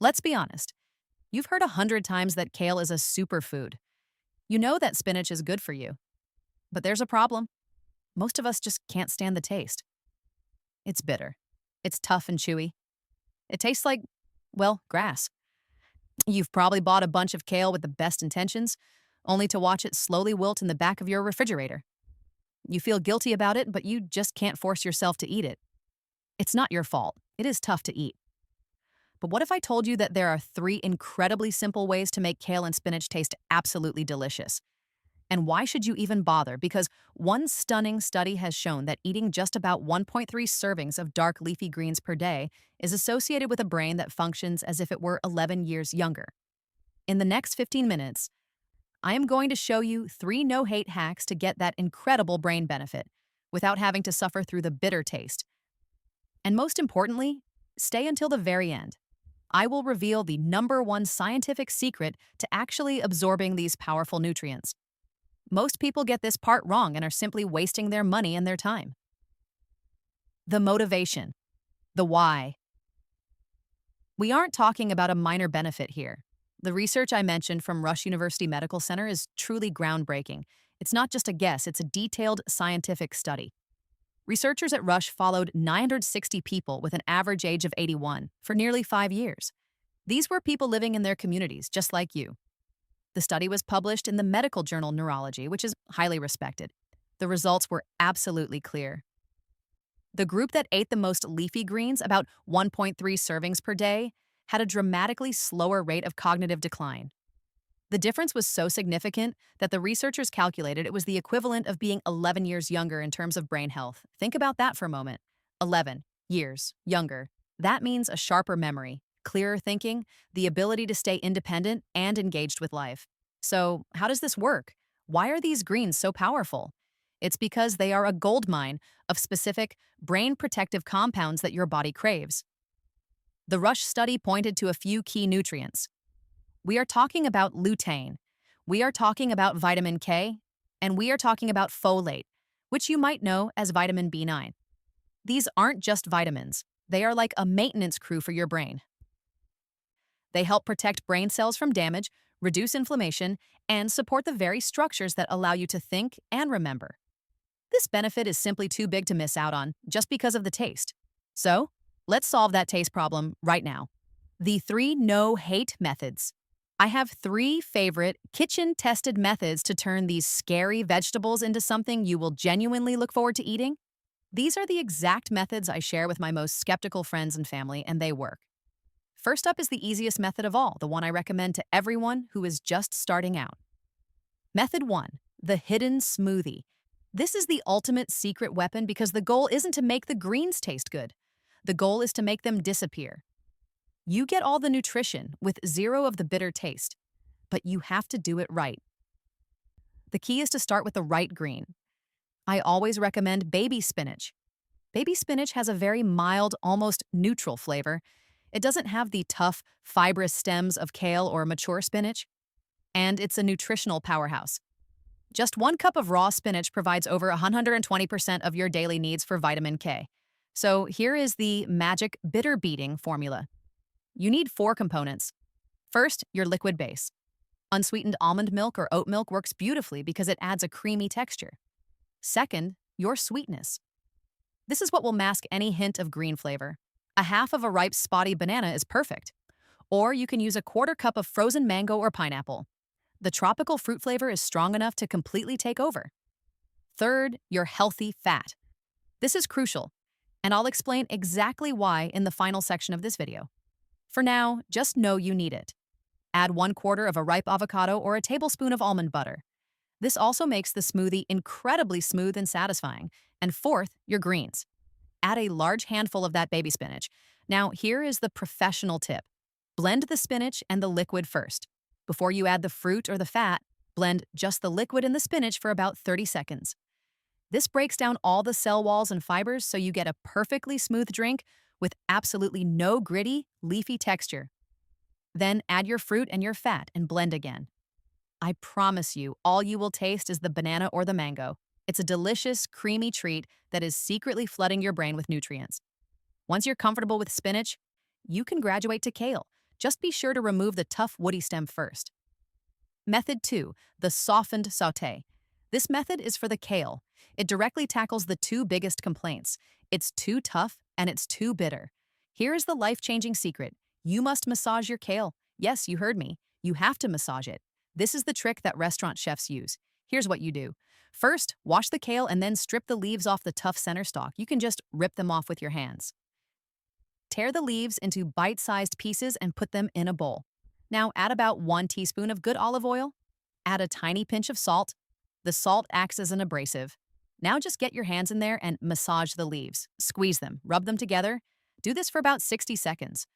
Let's be honest. You've heard 100 times that kale is a superfood. You know that spinach is good for you. But there's a problem. Most of us just can't stand the taste. It's bitter. It's tough and chewy. It tastes like, well, grass. You've probably bought a bunch of kale with the best intentions, only to watch it slowly wilt in the back of your refrigerator. You feel guilty about it, but you just can't force yourself to eat it. It's not your fault. It is tough to eat. But what if I told you that there are three incredibly simple ways to make kale and spinach taste absolutely delicious? And why should you even bother? Because one stunning study has shown that eating just about 1.3 servings of dark leafy greens per day is associated with a brain that functions as if it were 11 years younger. In the next 15 minutes, I am going to show you three no-hate hacks to get that incredible brain benefit without having to suffer through the bitter taste. And most importantly, stay until the very end. I will reveal the #1 scientific secret to actually absorbing these powerful nutrients. Most people get this part wrong and are simply wasting their money and their time. The motivation. The why. We aren't talking about a minor benefit here. The research I mentioned from Rush University Medical Center is truly groundbreaking. It's not just a guess, it's a detailed scientific study. Researchers at Rush followed 960 people with an average age of 81 for nearly 5 years. These were people living in their communities, just like you. The study was published in the medical journal Neurology, which is highly respected. The results were absolutely clear. The group that ate the most leafy greens, about 1.3 servings per day, had a dramatically slower rate of cognitive decline. The difference was so significant that the researchers calculated it was the equivalent of being 11 years younger in terms of brain health. Think about that for a moment. 11 years younger. That means a sharper memory, clearer thinking, the ability to stay independent and engaged with life. So, how does this work? Why are these greens so powerful? It's because they are a goldmine of specific brain protective compounds that your body craves. The Rush study pointed to a few key nutrients. We are talking about lutein, we are talking about vitamin K, and we are talking about folate, which you might know as vitamin B9. These aren't just vitamins, they are like a maintenance crew for your brain. They help protect brain cells from damage, reduce inflammation, and support the very structures that allow you to think and remember. This benefit is simply too big to miss out on just because of the taste. So, let's solve that taste problem right now. The 3 no-hate methods. I have 3 favorite kitchen-tested methods to turn these scary vegetables into something you will genuinely look forward to eating. These are the exact methods I share with my most skeptical friends and family, and they work. First up is the easiest method of all, the one I recommend to everyone who is just starting out. Method 1, the hidden smoothie. This is the ultimate secret weapon because the goal isn't to make the greens taste good. The goal is to make them disappear. You get all the nutrition with 0 of the bitter taste, but you have to do it right. The key is to start with the right green. I always recommend baby spinach. Baby spinach has a very mild, almost neutral flavor. It doesn't have the tough, fibrous stems of kale or mature spinach, and it's a nutritional powerhouse. Just 1 cup of raw spinach provides over 120% of your daily needs for vitamin K. So here is the magic bitter beating formula. You need 4 components. First, your liquid base. Unsweetened almond milk or oat milk works beautifully because it adds a creamy texture. Second, your sweetness. This is what will mask any hint of green flavor. A half of a ripe spotty banana is perfect. Or you can use a 1/4 cup of frozen mango or pineapple. The tropical fruit flavor is strong enough to completely take over. Third, your healthy fat. This is crucial, and I'll explain exactly why in the final section of this video. For now, just know you need it. Add 1/4 of a ripe avocado or a tablespoon of almond butter. This also makes the smoothie incredibly smooth and satisfying. And fourth, your greens. Add a large handful of that baby spinach. Now, here is the professional tip. Blend the spinach and the liquid first. Before you add the fruit or the fat, blend just the liquid and the spinach for about 30 seconds. This breaks down all the cell walls and fibers so you get a perfectly smooth drink with absolutely no gritty, leafy texture. Then add your fruit and your fat and blend again. I promise you, all you will taste is the banana or the mango. It's a delicious, creamy treat that is secretly flooding your brain with nutrients. Once you're comfortable with spinach, you can graduate to kale. Just be sure to remove the tough woody stem first. Method 2, the softened sauté. This method is for the kale. It directly tackles the two biggest complaints. It's too tough and it's too bitter. Here is the life-changing secret. You must massage your kale. Yes, you heard me. You have to massage it. This is the trick that restaurant chefs use. Here's what you do. First, wash the kale and then strip the leaves off the tough center stalk. You can just rip them off with your hands. Tear the leaves into bite-sized pieces and put them in a bowl. Now add about 1 teaspoon of good olive oil. Add a tiny pinch of salt. The salt acts as an abrasive. Now just get your hands in there and massage the leaves. Squeeze them, rub them together. Do this for about 60 seconds.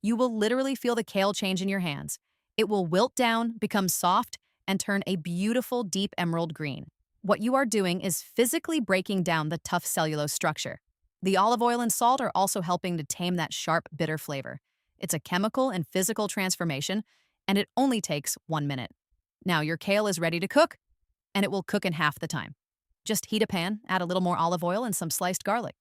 You will literally feel the kale change in your hands. It will wilt down, become soft, and turn a beautiful deep emerald green. What you are doing is physically breaking down the tough cellulose structure. The olive oil and salt are also helping to tame that sharp, bitter flavor. It's a chemical and physical transformation, and it only takes 1 minute. Now your kale is ready to cook, and it will cook in half the time. Just heat a pan, add a little more olive oil and some sliced garlic.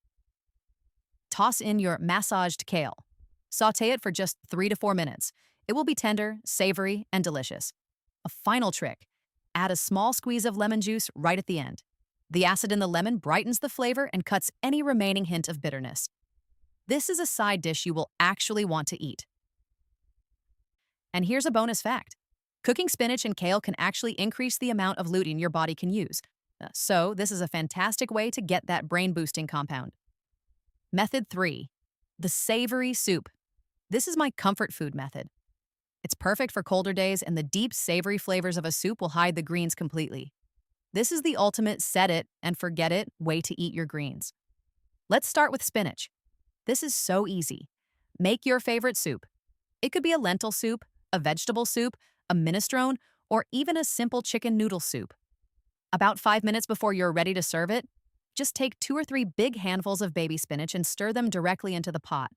Toss in your massaged kale. Sauté it for just 3 to 4 minutes. It will be tender, savory, and delicious. A final trick. Add a small squeeze of lemon juice right at the end. The acid in the lemon brightens the flavor and cuts any remaining hint of bitterness. This is a side dish you will actually want to eat. And here's a bonus fact. Cooking spinach and kale can actually increase the amount of lutein your body can use. So this is a fantastic way to get that brain-boosting compound. Method 3, the savory soup. This is my comfort food method. It's perfect for colder days, and the deep, savory flavors of a soup will hide the greens completely. This is the ultimate set it and forget it way to eat your greens. Let's start with spinach. This is so easy. Make your favorite soup. It could be a lentil soup, a vegetable soup, a minestrone, or even a simple chicken noodle soup. About 5 minutes before you're ready to serve it, just take 2 or 3 big handfuls of baby spinach and stir them directly into the pot.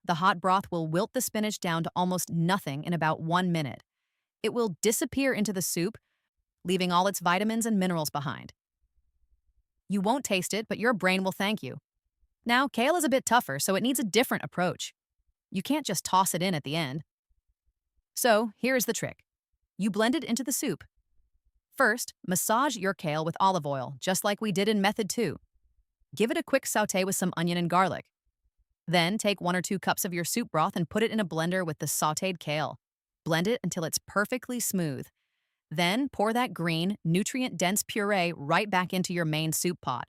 The hot broth will wilt the spinach down to almost nothing in about 1 minute. It will disappear into the soup, leaving all its vitamins and minerals behind. You won't taste it, but your brain will thank you. Now, kale is a bit tougher, so it needs a different approach. You can't just toss it in at the end. So, here's the trick. You blend it into the soup. First, massage your kale with olive oil, just like we did in method 2. Give it a quick sauté with some onion and garlic. Then, take 1 or 2 cups of your soup broth and put it in a blender with the sautéed kale. Blend it until it's perfectly smooth. Then, pour that green, nutrient-dense puree right back into your main soup pot.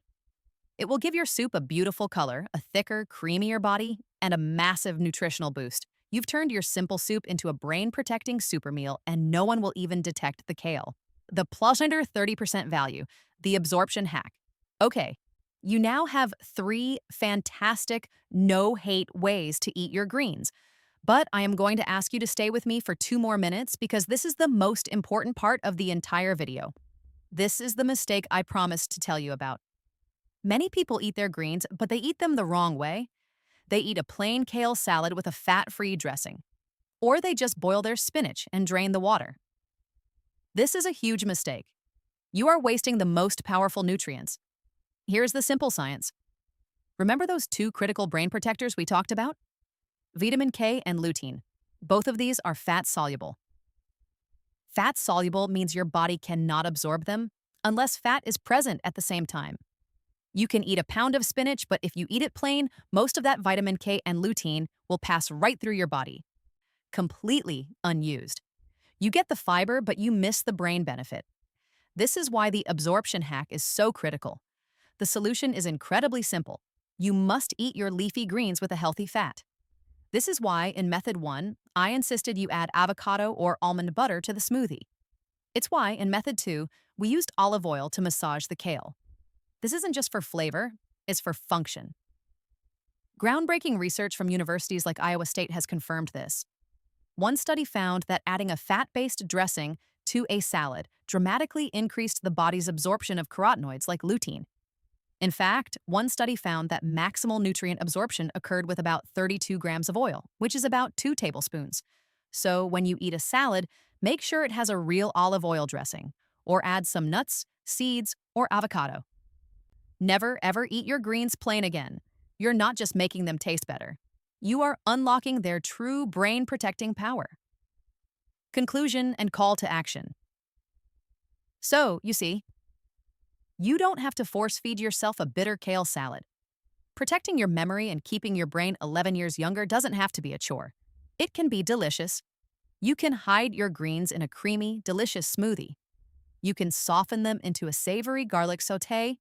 It will give your soup a beautiful color, a thicker, creamier body, and a massive nutritional boost. You've turned your simple soup into a brain-protecting super meal, and no one will even detect the kale. The plus under 30% value, the absorption hack. Okay, you now have 3 fantastic, no-hate ways to eat your greens. But I am going to ask you to stay with me for 2 more minutes because this is the most important part of the entire video. This is the mistake I promised to tell you about. Many people eat their greens, but they eat them the wrong way. They eat a plain kale salad with a fat-free dressing. Or they just boil their spinach and drain the water. This is a huge mistake. You are wasting the most powerful nutrients. Here's the simple science. Remember those 2 critical brain protectors we talked about? Vitamin K and Lutein. Both of these are fat-soluble. Fat-soluble means your body cannot absorb them unless fat is present at the same time. You can eat a pound of spinach, but if you eat it plain, most of that vitamin K and lutein will pass right through your body, completely unused. You get the fiber, but you miss the brain benefit. This is why the absorption hack is so critical. The solution is incredibly simple. You must eat your leafy greens with a healthy fat. This is why, in Method 1, I insisted you add avocado or almond butter to the smoothie. It's why, in Method 2, we used olive oil to massage the kale. This isn't just for flavor, it's for function. Groundbreaking research from universities like Iowa State has confirmed this. One study found that adding a fat-based dressing to a salad dramatically increased the body's absorption of carotenoids like lutein. In fact, one study found that maximal nutrient absorption occurred with about 32 grams of oil, which is about 2 tablespoons. So when you eat a salad, make sure it has a real olive oil dressing, or add some nuts, seeds, or avocado. Never, ever eat your greens plain again. You're not just making them taste better. you are unlocking their true brain protecting power. Conclusion and call to action. So, you see, you don't have to force feed yourself a bitter kale salad. Protecting your memory and keeping your brain 11 years younger doesn't have to be a chore. It can be delicious. You can hide your greens in a creamy, delicious smoothie. You can soften them into a savory garlic sauté.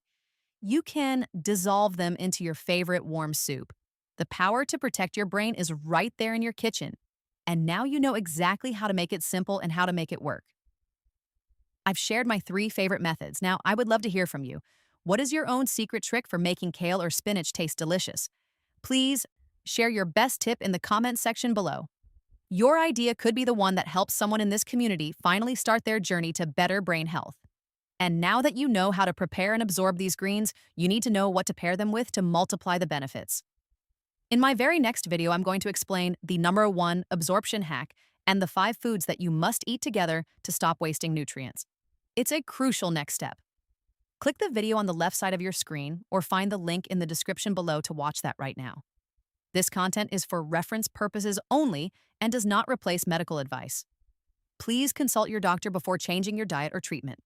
You can dissolve them into your favorite warm soup. The power to protect your brain is right there in your kitchen. And now you know exactly how to make it simple and how to make it work. I've shared my 3 favorite methods. Now, I would love to hear from you. What is your own secret trick for making kale or spinach taste delicious? Please share your best tip in the comments section below. Your idea could be the one that helps someone in this community finally start their journey to better brain health. And now that you know how to prepare and absorb these greens, you need to know what to pair them with to multiply the benefits. In my very next video, I'm going to explain the #1 absorption hack and the 5 foods that you must eat together to stop wasting nutrients. It's a crucial next step. Click the video on the left side of your screen or find the link in the description below to watch that right now. This content is for reference purposes only and does not replace medical advice. Please consult your doctor before changing your diet or treatment.